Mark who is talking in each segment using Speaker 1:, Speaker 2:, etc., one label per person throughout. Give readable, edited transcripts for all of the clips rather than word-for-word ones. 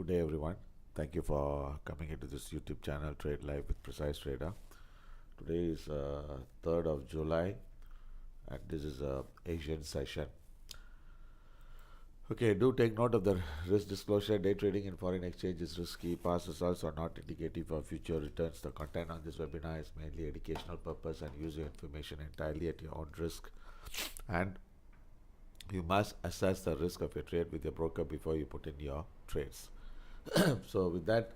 Speaker 1: Good day, everyone. Thank you for coming into this YouTube channel, Trade Live with Precise Trader. Today is 3rd of July, and this is a Asian session. Okay, do take note of the risk disclosure. Day trading in foreign exchange is risky. Past results are not indicative of future returns. The content on this webinar is mainly educational purpose and use your information entirely at your own risk. And you must assess the risk of your trade with your broker before you put in your trades. So with that,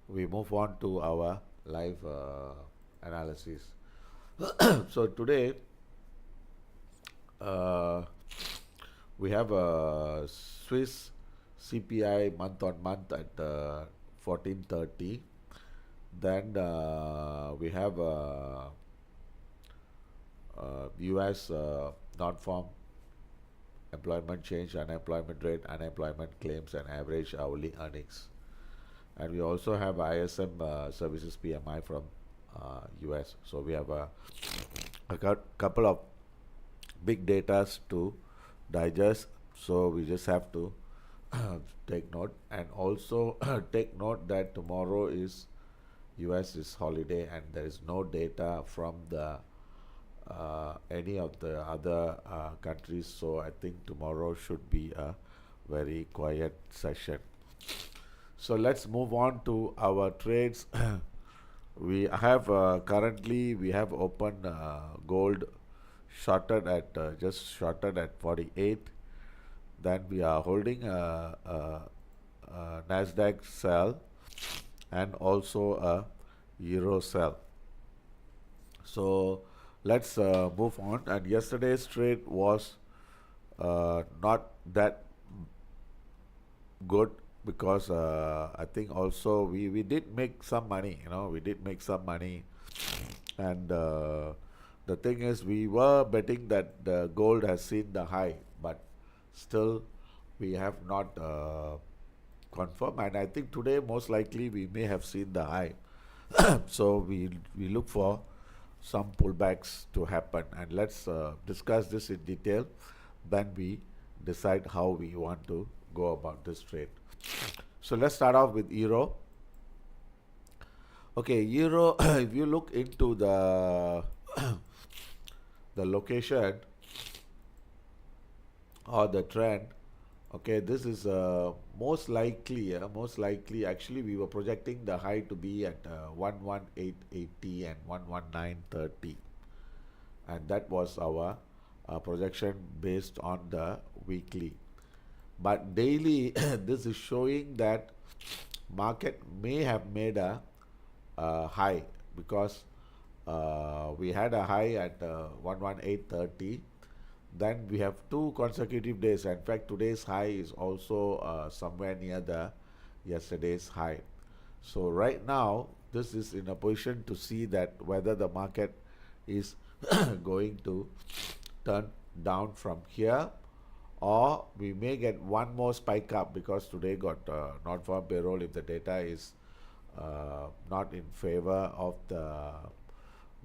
Speaker 1: we move on to our live analysis. So today we have a Swiss CPI month on month at 1430. Then we have US non-farm employment change, unemployment rate, unemployment claims, and average hourly earnings. And we also have ISM services PMI from US. So we have a couple of big data to digest. So we just have to take note, and also take note that tomorrow is US is holiday and there is no data from the any of the other countries. So I think tomorrow should be a very quiet session. So let's move on to our trades. We have currently we have opened gold shorted at just shorted at 48. Then we are holding a Nasdaq sell and also a euro sell. So let's move on. And yesterday's trade was not that good, because I think also we did make some money. We did make some money, and the thing is, we were betting that the gold has seen the high, but still we have not confirmed. And I think today most likely we may have seen the high. So we look for some pullbacks to happen, and let's discuss this in detail. Then we decide how we want to go about this trade. So let's start off with euro. Okay, euro. If you look into the the location or the trend, okay, this is most likely actually we were projecting the high to be at 11880 and 11930, and that was our projection based on the weekly. But daily this is showing that market may have made a high, because we had a high at 11830. Then we have 2 consecutive days. In fact, today's high is also somewhere near the yesterday's high. So right now this is in a position to see that whether the market is going to turn down from here, or we may get one more spike up, because today got non-farm payroll. If the data is not in favor of the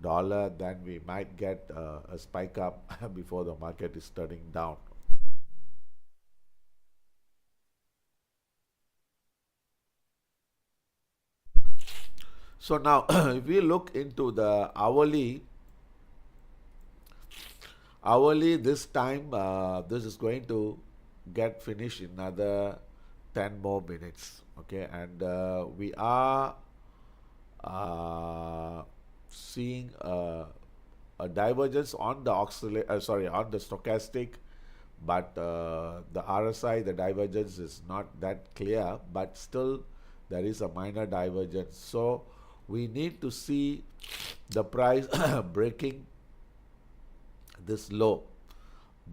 Speaker 1: dollar, then we might get a spike up before the market is turning down. So now if we look into the hourly, this time this is going to get finished in another 10 more minutes. Okay, and we are seeing a divergence on the on the stochastic, but the RSI, the divergence is not that clear, but still there is a minor divergence. So we need to see the price breaking this low,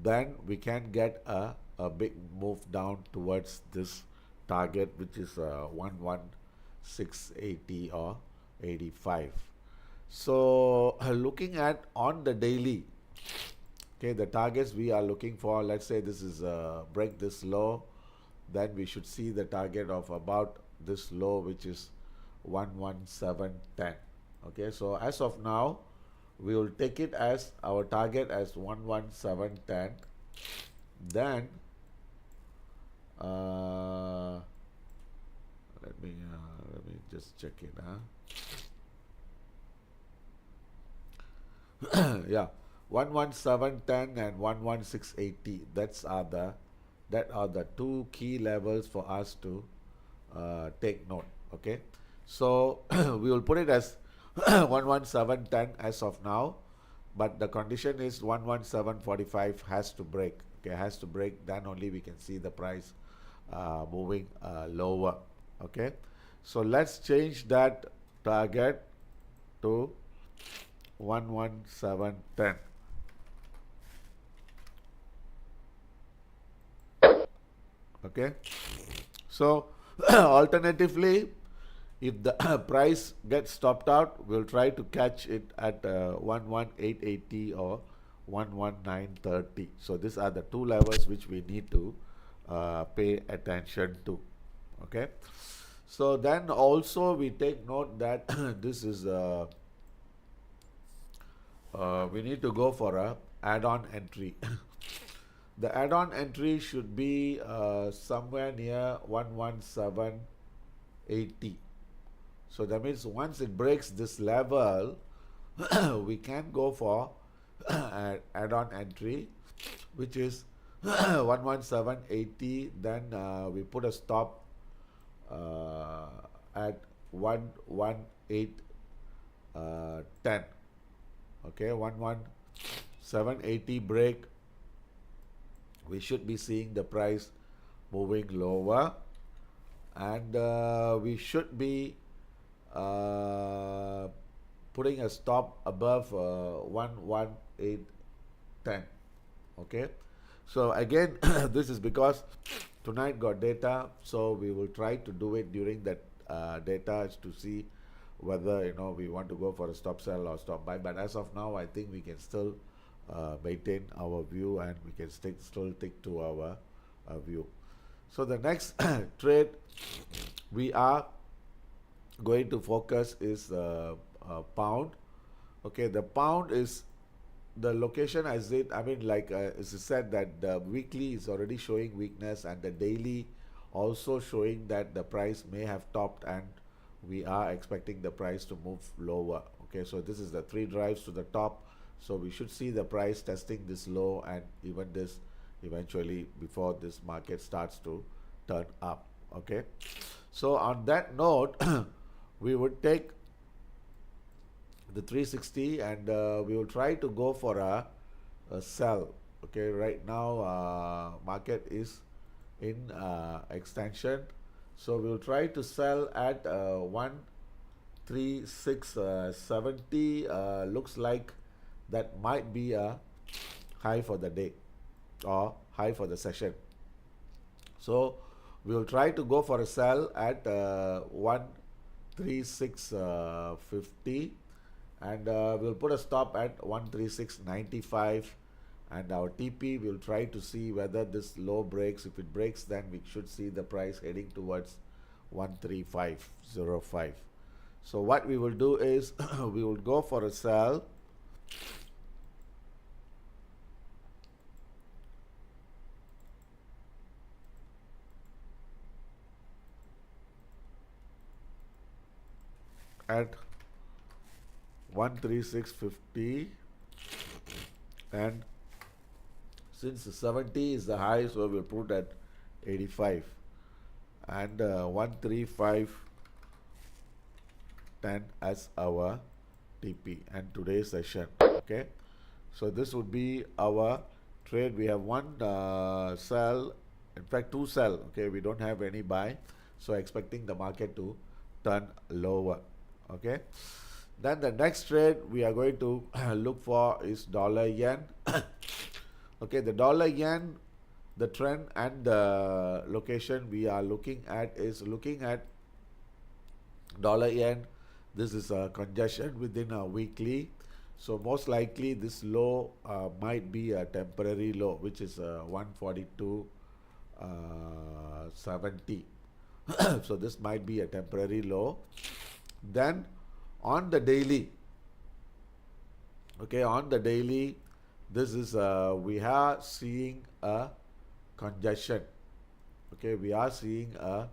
Speaker 1: then we can get a big move down towards this target, which is 11680 or 85. So looking at on the daily, okay, the targets we are looking for, let's say this is break this low, then we should see the target of about this low, which is 11710. Okay, so as of now we will take it as our target as 11710. Then just check it. Yeah, 11710 and 11680. That are the two key levels for us to take note. Okay, so we will put it as 11710 as of now, but the condition is 11745 has to break. Okay, has to break, then only we can see the price moving lower. Okay, so let's change that target to 11710. Okay, so alternatively, if the price gets stopped out, we'll try to catch it at 11880 or 11930. So these are the two levels which we need to pay attention to. Okay, so then also we take note that this is we need to go for a add-on entry. The add-on entry should be somewhere near 11780. So that means once it breaks this level, we can go for add-on entry, which is 11780. Then we put a stop at 11810. Okay, 11780 break, we should be seeing the price moving lower, and we should be putting a stop above 11810. Okay, so again this is because tonight got data, so we will try to do it during that data to see whether we want to go for a stop sell or stop buy. But as of now, I think we can still maintain our view, and we can still stick to our view. So the next trade we are going to focus is pound. Okay, the pound is the location as it, as I said, that the weekly is already showing weakness, and the daily also showing that the price may have topped, and we are expecting the price to move lower. Okay, so this is the three drives to the top, so we should see the price testing this low and even this eventually before this market starts to turn up. Okay, so on that note, we would take the 360 and we will try to go for a sell. Okay, right now market is in extension, so we will try to sell at 13670. Looks like that might be a high for the day or high for the session. So we will try to go for a sell at 13650, and we'll put a stop at 13695, and our TP will try to see whether this low breaks. If it breaks, then we should see the price heading towards 13505. So what we will do is we will go for a sell at 13650, and since 70 is the high, so we'll put at 85, and 13510 as our TP and today's session. Okay, so this would be our trade. We have one sell, in fact two sell. Okay, we don't have any buy, so expecting the market to turn lower. Okay, then the next trade we are going to look for is dollar yen. Okay, the dollar yen, the trend and the location we are looking at is dollar yen. This is a congestion within a weekly, so most likely this low might be a temporary low, which is 142.70. So this might be a temporary low. Then on the daily, okay, on the daily, this is we are seeing a congestion. Okay, we are seeing a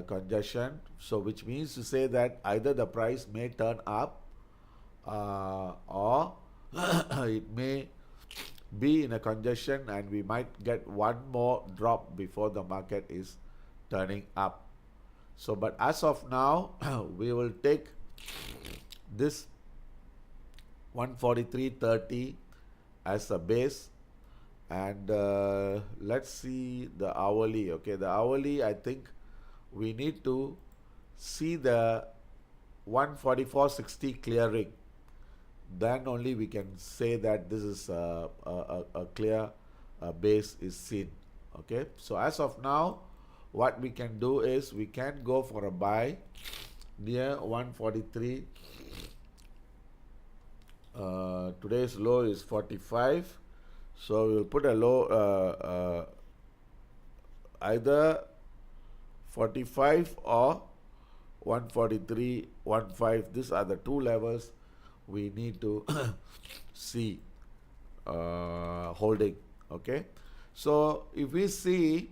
Speaker 1: congestion. So which means to say that either the price may turn up or it may be in a congestion, and we might get one more drop before the market is turning up. So but as of now we will take this 143.30 as a base, and let's see the hourly. Okay, the hourly, I think we need to see the 144.60 clearing, then only we can say that this is a clear base is seen. Okay, so as of now what we can do is we can go for a buy near 143. Today's low is 45, so we'll put a low either 45 or 143.15. These are the two levels we need to see holding. Okay, so if we see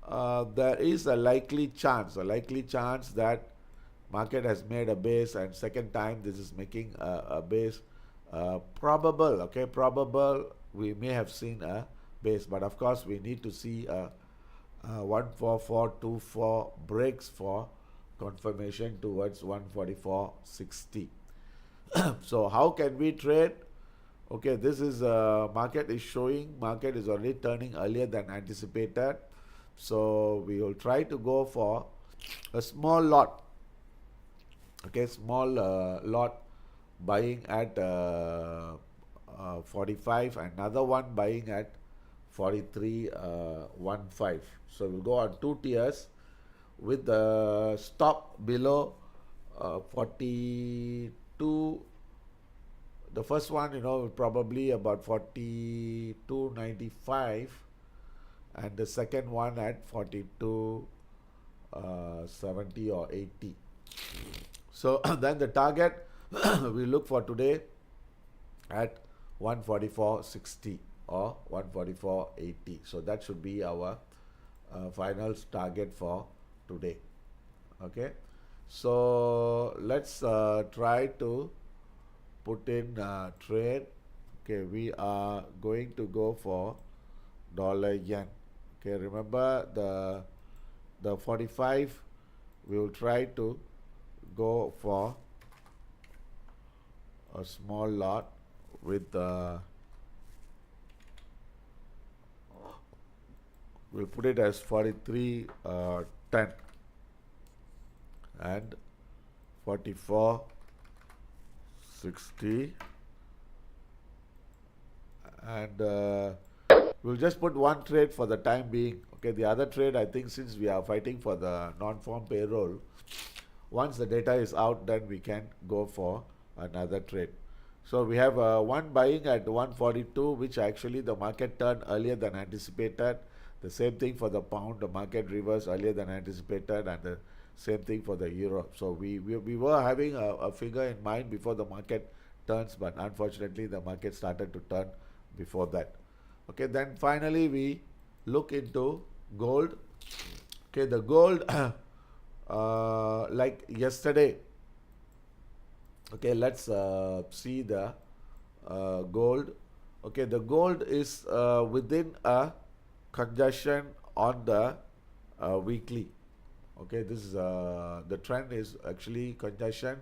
Speaker 1: there is a likely chance that market has made a base, and second time this is making a base, probable. Okay, probable we may have seen a base, but of course we need to see a 144.24 breaks for confirmation towards 144.60. So how can we trade? Okay, this is market is showing market is already turning earlier than anticipated, so we will try to go for a small lot. Okay, small lot buying at 45, another one buying at 43.15. So we'll go on two tiers with the stop below 42. The first one, probably about 42.95, and the second one at 42.70 or 80. So then the target we look for today at 144.60 or 144.80. So that should be our final target for today. Okay, so let's try to put in trade. Okay, we are going to go for dollar yen. Okay, remember the 45, we will try to go for a small lot with we'll put it as 43.10 and 44.60, and we'll just put one trade for the time being. Okay, the other trade, I think, since we are fighting for the non-farm payroll, once the data is out, then we can go for another trade. So we have one buying at 142, which actually the market turned earlier than anticipated. The same thing for the pound, the market reversed earlier than anticipated, and the same thing for the euro. So we were having a figure in mind before the market turns, but unfortunately the market started to turn before that. Okay, then finally we look into gold. Okay, the gold like yesterday. Okay, let's see the gold. Okay, the gold is within a congestion on the weekly. Okay, this is the trend is actually congestion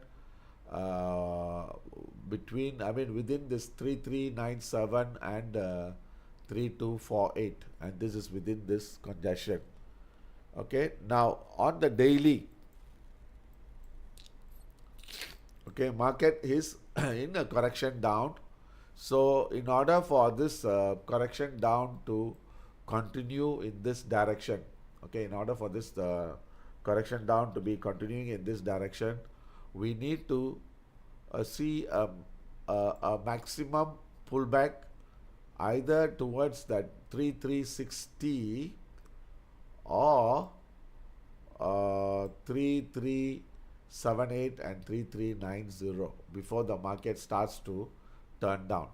Speaker 1: between, within this 3397 and 3248, and this is within this congestion. Okay, now on the daily, okay, market is in a correction down. So in order for this correction down to continue in this direction, okay, in order for this correction down to be continuing in this direction, we need to see a maximum pullback either towards that 3360 or 3378 and 3390 before the market starts to turn down.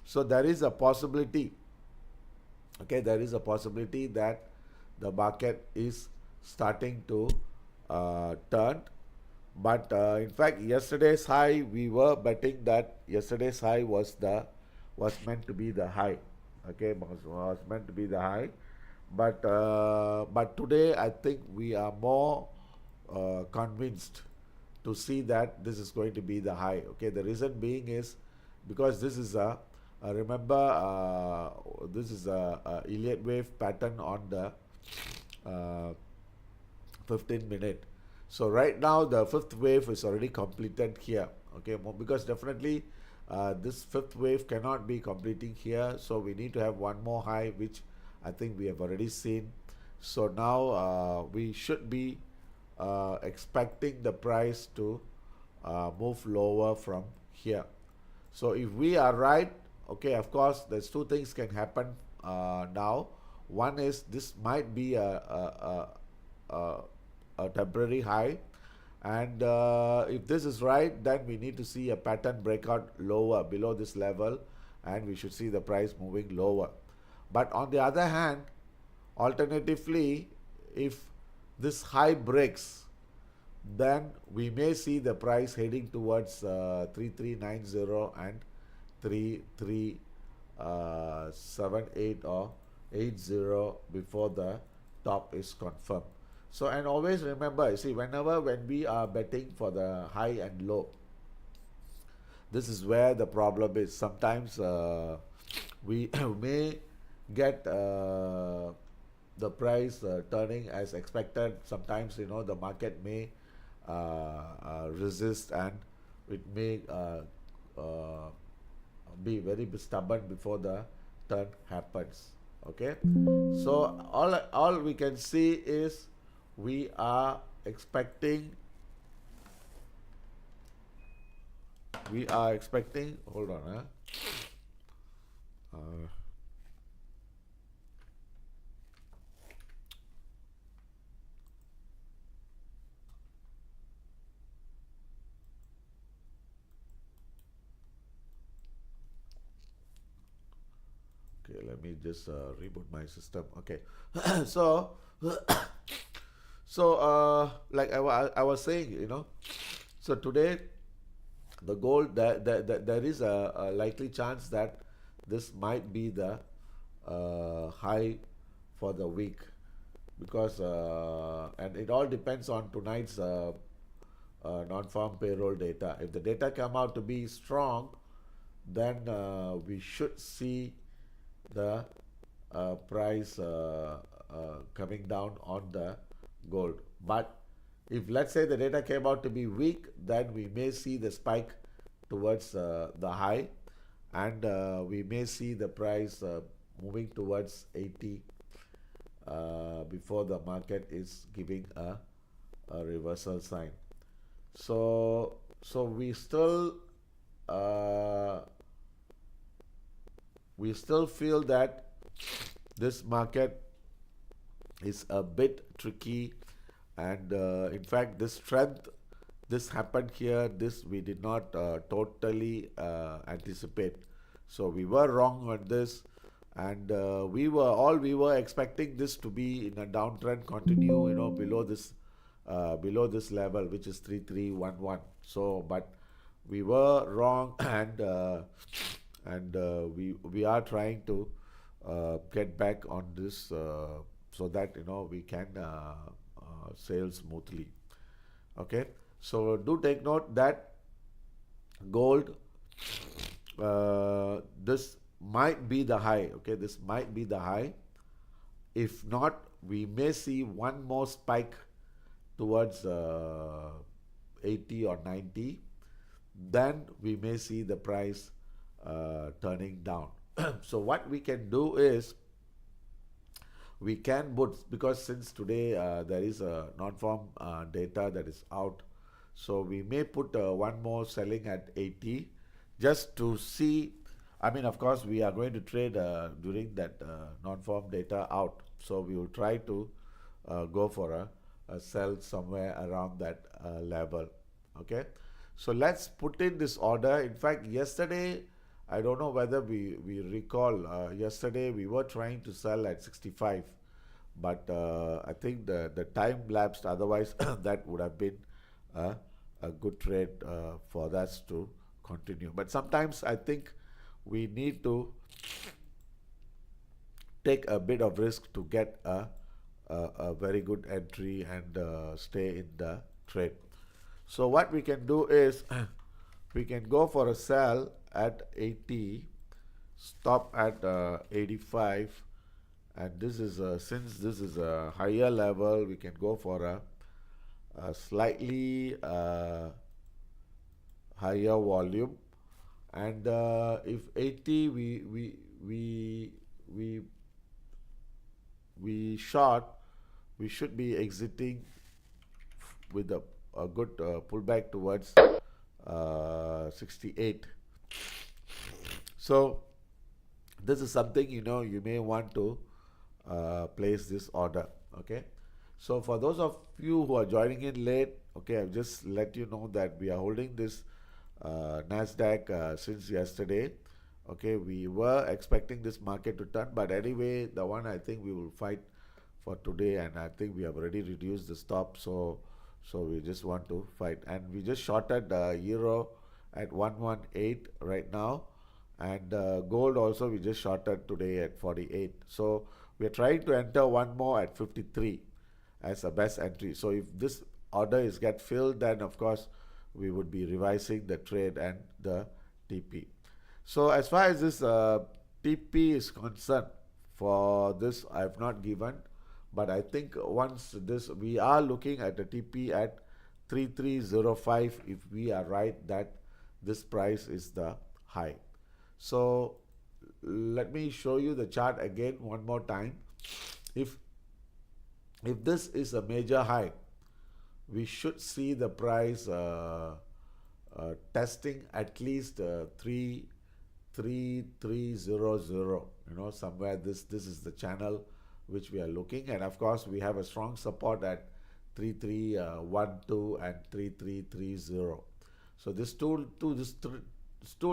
Speaker 1: So there is a possibility, okay, there is a possibility that the market is starting to turn. But in fact, yesterday's high, we were betting that yesterday's high was meant to be the high. Okay, was meant to be the high. But today, I think we are more convinced to see that this is going to be the high. Okay, the reason being is because this is remember this is a Elliott wave pattern on the uh, 15 minute. So right now the fifth wave is already completed here. Okay, because definitely this fifth wave cannot be completing here, so we need to have one more high, which I think we have already seen. So now we should be expecting the price to move lower from here. So if we are right, okay, of course, there's two things can happen now. One is this might be a temporary high, and if this is right, then we need to see a pattern breakout lower below this level, and we should see the price moving lower. But on the other hand, alternatively, if this high breaks, then we may see the price heading towards 3390 and 3378 or 80 before the top is confirmed. So, and always remember, you see, when we are betting for the high and low, this is where the problem is. Sometimes we may get the price turning as expected. Sometimes, the market may resist, and it may be very stubborn before the turn happens. Okay, so all we can see is we are expecting hold on okay, let me just reboot my system. Okay, so like I was saying, so today the gold, there is a likely chance that this might be the high for the week, because and it all depends on tonight's non-farm payroll data. If the data come out to be strong, then we should see the price coming down on the gold. But if, let's say, the data came out to be weak, then we may see the spike towards the high, and we may see the price moving towards 80 before the market is giving a reversal sign. So uh, we still feel that this market is a bit tricky, and in fact this happened here, this we did not totally anticipate. So we were wrong on this, and we were expecting this to be in a downtrend, continue below this level, which is 3311. So but we were wrong, and we are trying to get back on this so that we can sail smoothly. Okay, so do take note that gold, this might be the high. Okay, this might be the high. If not, we may see one more spike towards 80 or 90. Then we may see the price turning down. So what we can do is, we can put, because since today there is a non-farm data that is out, so we may put one more selling at 80, just to see. I mean, of course, we are going to trade during that non-farm data out, so we will try to go for a sell somewhere around that level. Okay, so let's put in this order. In fact, yesterday, I don't know whether we recall, yesterday we were trying to sell at 65, but I think the time lapsed. Otherwise, that would have been a, a good trade for us to continue. But sometimes I think we need to take a bit of risk to get a very good entry and stay in the trade. So what we can do is we can go for a sell at 80, stop at 85, and this is since this is a higher level, we can go for a slightly higher volume. And if 80 we we short, we should be exiting with a good pullback towards 68. So this is something, you may want to place this order. Okay, so for those of you who are joining in late, okay, I've just let you know that we are holding this Nasdaq since yesterday. Okay, we were expecting this market to turn, but anyway, the one I think we will fight for today, and I think we have already reduced the stop, so we just want to fight. And we just shorted euro at 118 right now, and gold also we just shorted today at 48. So we are trying to enter one more at 53 as a best entry. So if this order is get filled, then of course we would be revising the trade and the TP. So as far as this TP is concerned, for this I have not given, but I think once this, we are looking at the TP at 3305 if we are right that this price is the high. So let me show you the chart again one more time. If this is a major high, we should see the price testing at least 3300, somewhere this is the channel which we are looking. And of course we have a strong support at 3312 and 3330. So this two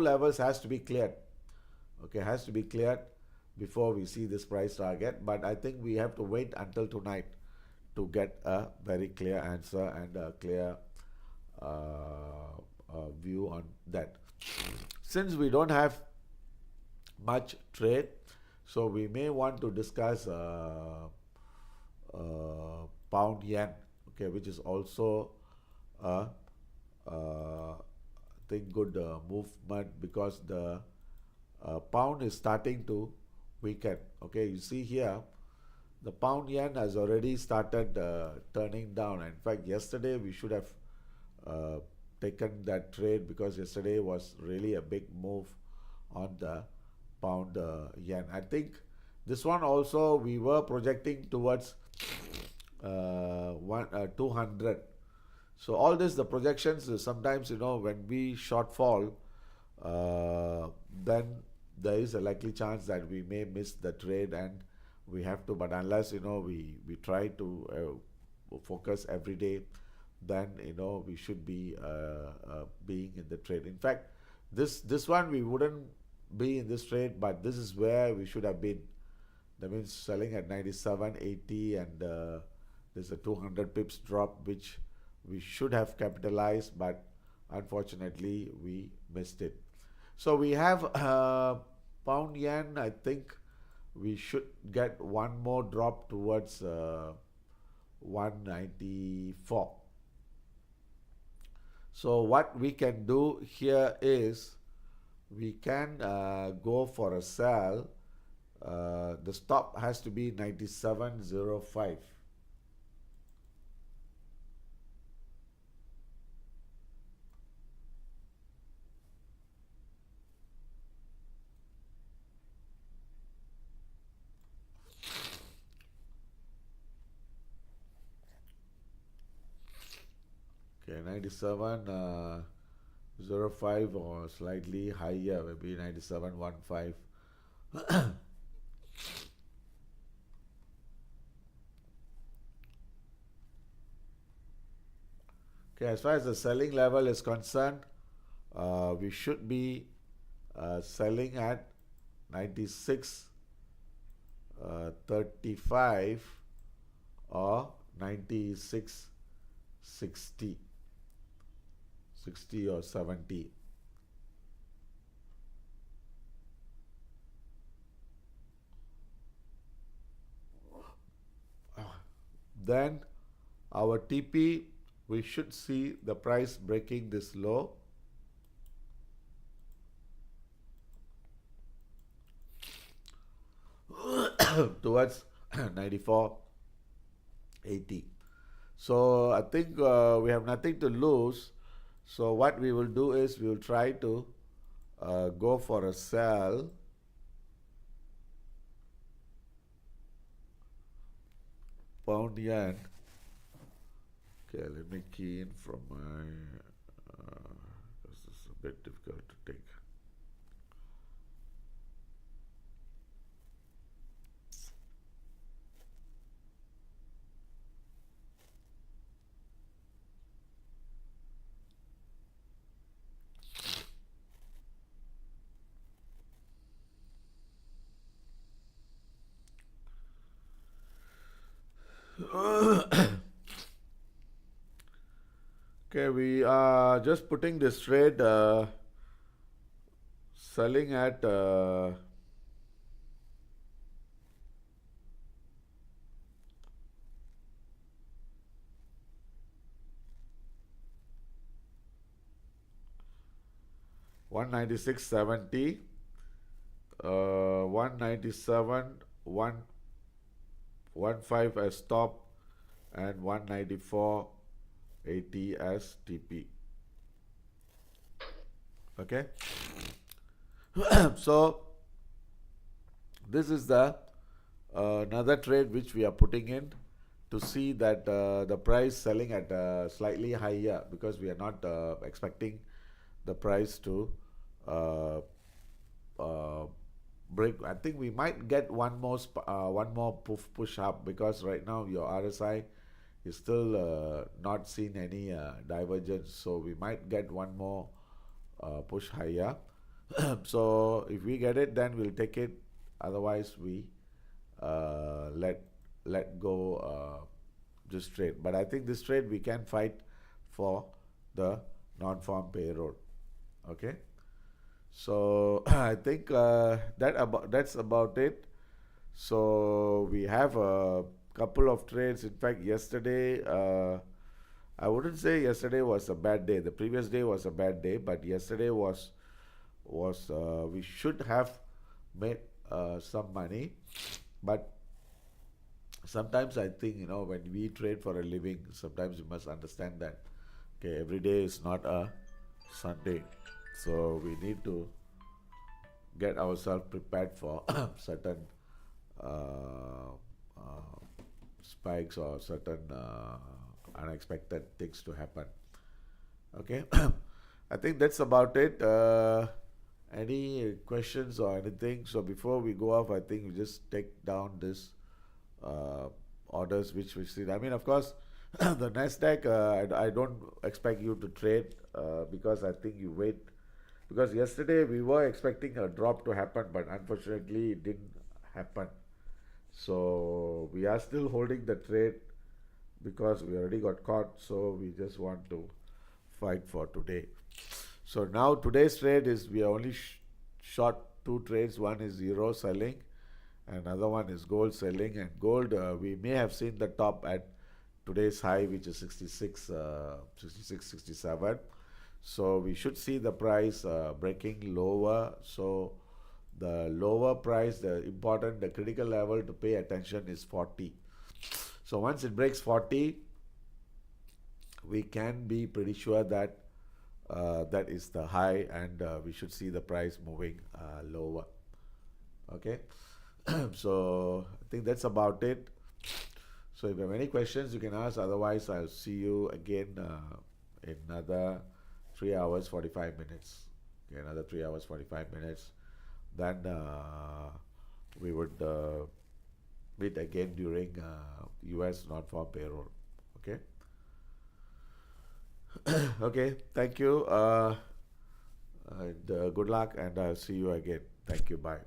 Speaker 1: levels has to be cleared. Okay, has to be cleared before we see this price target. But I think we have to wait until tonight to get a very clear answer and a clear view on that. Since we don't have much trade, so we may want to discuss pound yen, okay, which is also a think good movement, because the pound is starting to weaken. Okay, you see here the pound yen has already started turning down. In fact, yesterday we should have taken that trade, because yesterday was really a big move on the pound yen. I think this one also we were projecting towards 200. So all this, the projections, sometimes when we shortfall, then there is a likely chance that we may miss the trade, and we have to. But unless we try to focus every day, then we should be being in the trade. In fact, this one we wouldn't be in this trade, but this is where we should have been. That means selling at 97.80, and there's a 200 pips drop which we should have capitalized, but unfortunately we missed it. So we have pound yen. I think we should get one more drop towards 194. So what we can do here is we can go for a sell. The stop has to be 97.05. Okay, 97.05 or slightly higher, maybe 97.15. Okay, as far as the selling level is concerned, we should be selling at 96.35 or 96, 60, 60 or 70. Then our TP, we should see the price breaking this low. Towards 94.80. So I think we have nothing to lose. So what we will do is we will try to go for a sell. Pound yen. Okay, let me key in from my. This is a bit difficult to take. Okay, we are just putting this trade selling at 196.70, 197, 115 as top, and 194.80 as TP. Okay. So this is the another trade which we are putting in to see that the price selling at slightly higher, because we are not expecting the price to uh, uh, break. I think we might get one more push up, because right now your RSI is still not seen any divergence, so we might get one more push higher. So if we get it, then we'll take it. Otherwise, we let go this trade. But I think this trade we can fight for the non-farm payroll. Okay. So I think that's about it. So we have a couple of trades. In fact, yesterday, I wouldn't say yesterday was a bad day. The previous day was a bad day, but yesterday was we should have made some money. But sometimes I think, when we trade for a living, sometimes you must understand that, okay, every day is not a Sunday, so we need to get ourselves prepared for certain uh, uh, spikes or certain unexpected things to happen. Okay. I think that's about it. Any questions or anything? So before we go off, I think we just take down this uh, orders which we see. I mean, of course, the Nasdaq. I don't expect you to trade because I think you wait, because yesterday we were expecting a drop to happen, but unfortunately it didn't happen. So we are still holding the trade because we already got caught. So we just want to fight for today. So now today's trade is, we are only short two trades. One is euro selling, another one is gold selling. And gold, we may have seen the top at today's high, which is 66, 66, 67. So we should see the price breaking lower. So the lower price, the critical level to pay attention is 40. So once it breaks 40, we can be pretty sure that that is the high, and we should see the price moving lower. Okay. So I think that's about it. So if you have any questions, you can ask. Otherwise, I'll see you again in another 3 hours 45 minutes. Okay, another 3 hours 45 minutes. Then we would meet again during US non-farm payroll. Okay. Okay. Thank you. And good luck, and I'll see you again. Thank you. Bye.